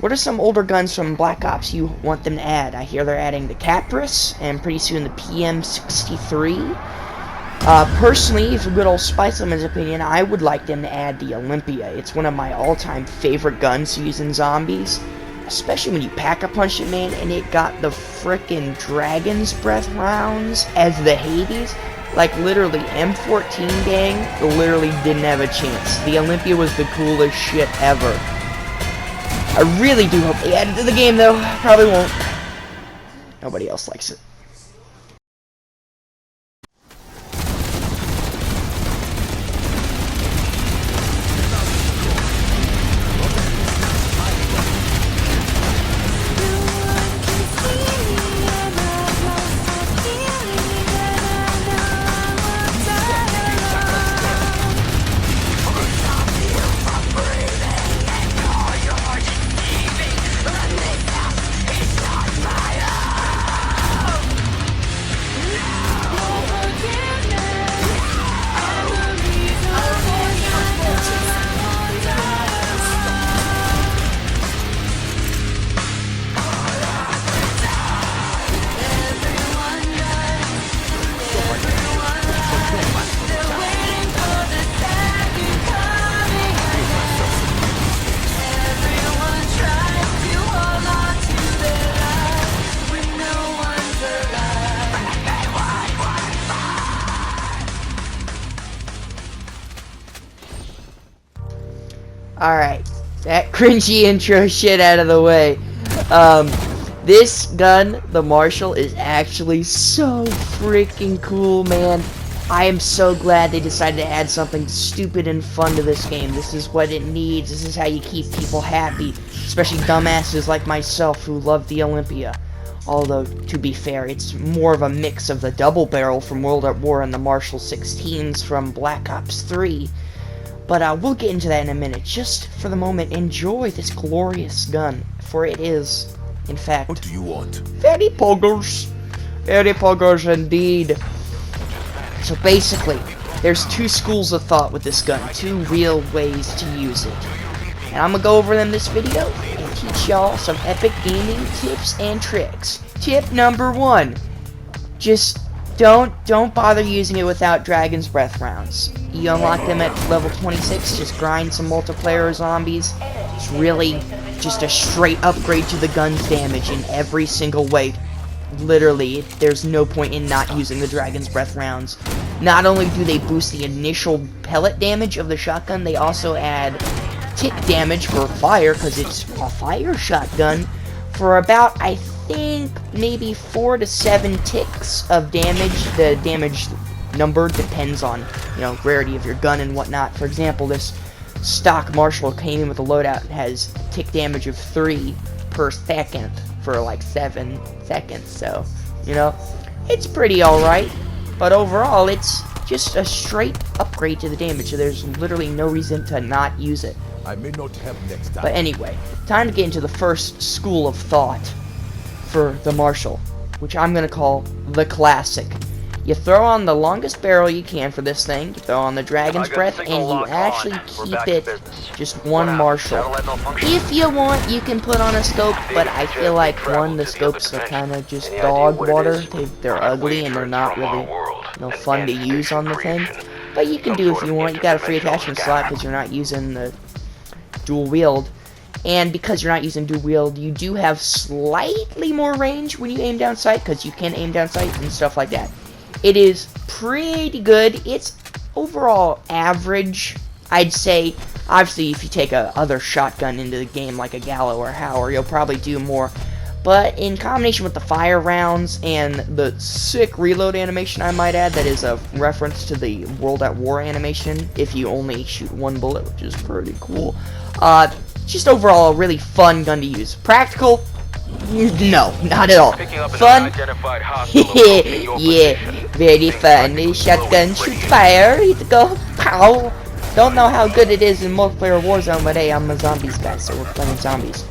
What are some older guns from Black Ops you want them to add? I hear they're adding the Caprus, and pretty soon the PM63. Personally, for good old Spiceman's opinion, I would like them to add the Olympia. It's one of my all-time favorite guns to use in zombies. Especially when you pack-a-punch it, man, and it got the frickin' Dragon's Breath rounds as the Hades. Like, literally, M14 gang literally didn't have a chance. The Olympia was the coolest shit ever. I really do hope they add it to the game, though. Probably won't. Nobody else likes it. Alright, that cringy intro shit out of the way. This gun, the Marshall, is actually so freaking cool, man. I am so glad they decided to add something stupid and fun to this game. This is what it needs. This is how you keep people happy, especially dumbasses like myself who love the Olympia. Although, to be fair, it's more of a mix of the double barrel from World at War and the Marshall 16s from Black Ops 3. But we'll get into that in a minute. Just for the moment, enjoy this glorious gun, for it is, in fact, what do you want? Very poggers. Very poggers indeed. So basically, there's two schools of thought with this gun, two real ways to use it. And I'm gonna go over them in this video and teach y'all some epic gaming tips and tricks. Tip number 1. Just don't bother using it without Dragon's Breath rounds. You unlock them at level 26, just grind some multiplayer zombies. It's really just a straight upgrade to the gun's damage in every single way. Literally, there's no point in not using the Dragon's Breath rounds. Not only do they boost the initial pellet damage of the shotgun, they also add tick damage for fire, because it's a fire shotgun, for about, I think, maybe 4 to 7 ticks of damage. The damage number depends on, you know, rarity of your gun and whatnot. For example, this stock Marshall came in with a loadout and has tick damage of 3 per second for like 7 seconds, so, you know, it's pretty alright. But overall, it's just a straight upgrade to the damage, so there's literally no reason to not use it. I may not have next time. But anyway, time to get into the first school of thought for the Marshall, which I'm gonna call the classic. You throw on the longest barrel you can for this thing, you throw on the Dragon's Breath, and you actually keep it just one Marshall. If you want, you can put on a scope, but I feel like, one, the scopes are kind of just dog water. They're ugly and they're not really, you know, fun to use on the thing. But you can do if you want. You got a free attachment slot because you're not using the dual wield. And because you're not using dual wield, you do have slightly more range when you aim down sight, because you can aim down sight and stuff like that. It is pretty good. It's overall average, I'd say. Obviously, if you take a other shotgun into the game, like a Gallo or Hauer, you'll probably do more. But in combination with the fire rounds and the sick reload animation, I might add, that is a reference to the World at War animation, if you only shoot one bullet, which is pretty cool. Just overall a really fun gun to use. Practical? No, not at all. Fun? Yeah, very fun. The shotgun shoot fire, you go pow. Don't know how good it is in multiplayer Warzone, but hey, I'm a zombies guy, so we're playing zombies.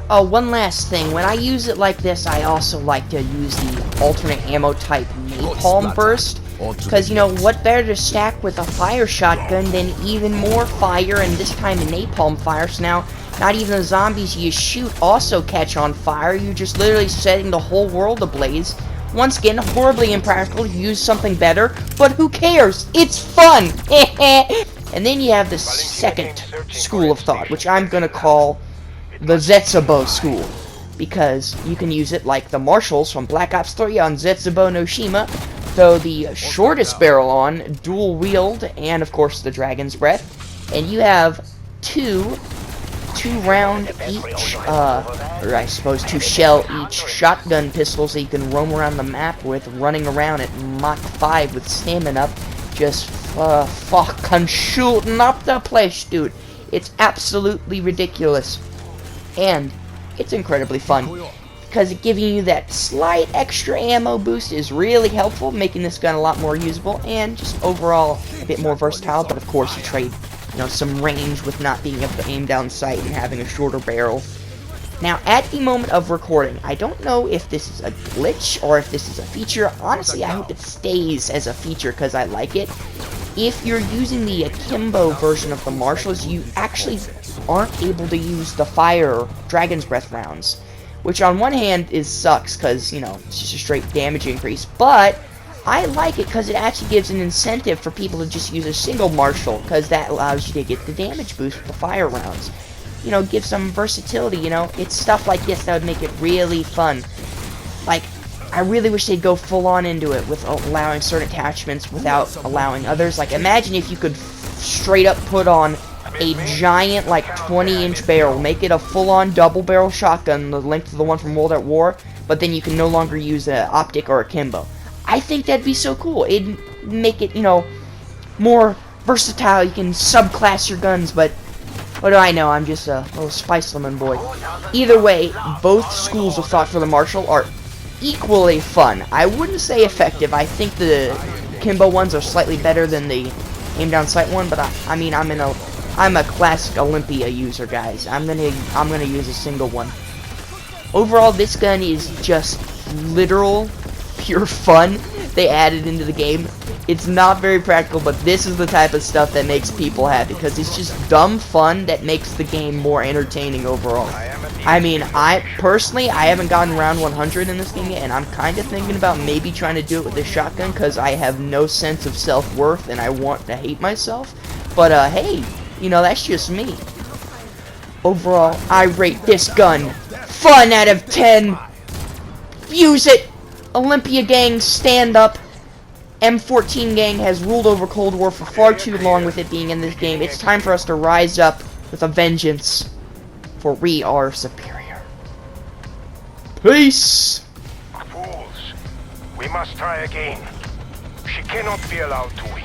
Oh, one last thing. When I use it like this, I also like to use the alternate ammo type Napalm Burst. Because, you know, what better to stack with a fire shotgun than even more fire, and this time napalm fire, so now Not even the zombies you shoot also catch on fire. You're just literally setting the whole world ablaze. Once again, horribly impractical. Use something better, but who cares? It's fun! And then you have the second school of thought, which I'm gonna call the Zetsubou school, because you can use it like the marshals from Black Ops 3 on Zetsubou no Shima, throw the shortest barrel on, dual wield, and of course the Dragon's Breath, and you have two round each, or I suppose 2 shell each shotgun pistols that you can roam around the map with, running around at Mach 5 with stamina, just fucking shooting up the place, dude. It's absolutely ridiculous. And it's incredibly fun, because giving you that slight extra ammo boost is really helpful, making this gun a lot more usable, and just overall a bit more versatile. But of course you trade, you know, some range with not being able to aim down sight and having a shorter barrel. Now, at the moment of recording, I don't know if this is a glitch or if this is a feature. Honestly, I hope it stays as a feature because I like it. If you're using the akimbo version of the marshals, you actually aren't able to use the fire Dragon's Breath rounds, which on one hand sucks because, you know, it's just a straight damage increase, but I like it because it actually gives an incentive for people to just use a single marshal, because that allows you to get the damage boost with the fire rounds. You know, give some versatility, you know. It's stuff like this that would make it really fun. Like, I really wish they'd go full on into it with allowing certain attachments without allowing others. Like, imagine if you could straight up put on a giant, like, 20-inch barrel, make it a full-on double-barrel shotgun, the length of the one from World at War, but then you can no longer use an optic or a akimbo. I think that'd be so cool. It'd make it, you know, more versatile. You can subclass your guns, but what do I know? I'm just a little Spice Lemon boy. Either way, both schools of thought for the marshal are equally fun. I wouldn't say effective. I think the akimbo ones are slightly better than the aim down sight one, but I mean, I'm a classic Olympia user, guys. I'm gonna use a single one. Overall, this gun is just literal pure fun they added into the game. It's not very practical, but this is the type of stuff that makes people happy, because it's just dumb fun that makes the game more entertaining overall. I mean, I haven't gotten around 100 in this game yet, and I'm kind of thinking about maybe trying to do it with a shotgun, because I have no sense of self-worth and I want to hate myself. But hey, you know, that's just me. Overall, I rate this gun fun out of 10. Use it! Olympia gang, stand up. M14 gang has ruled over Cold War for far too long with it being in this game. It's time for us to rise up with a vengeance, for we are superior. Peace! Fools, we must try again. She cannot be allowed to win.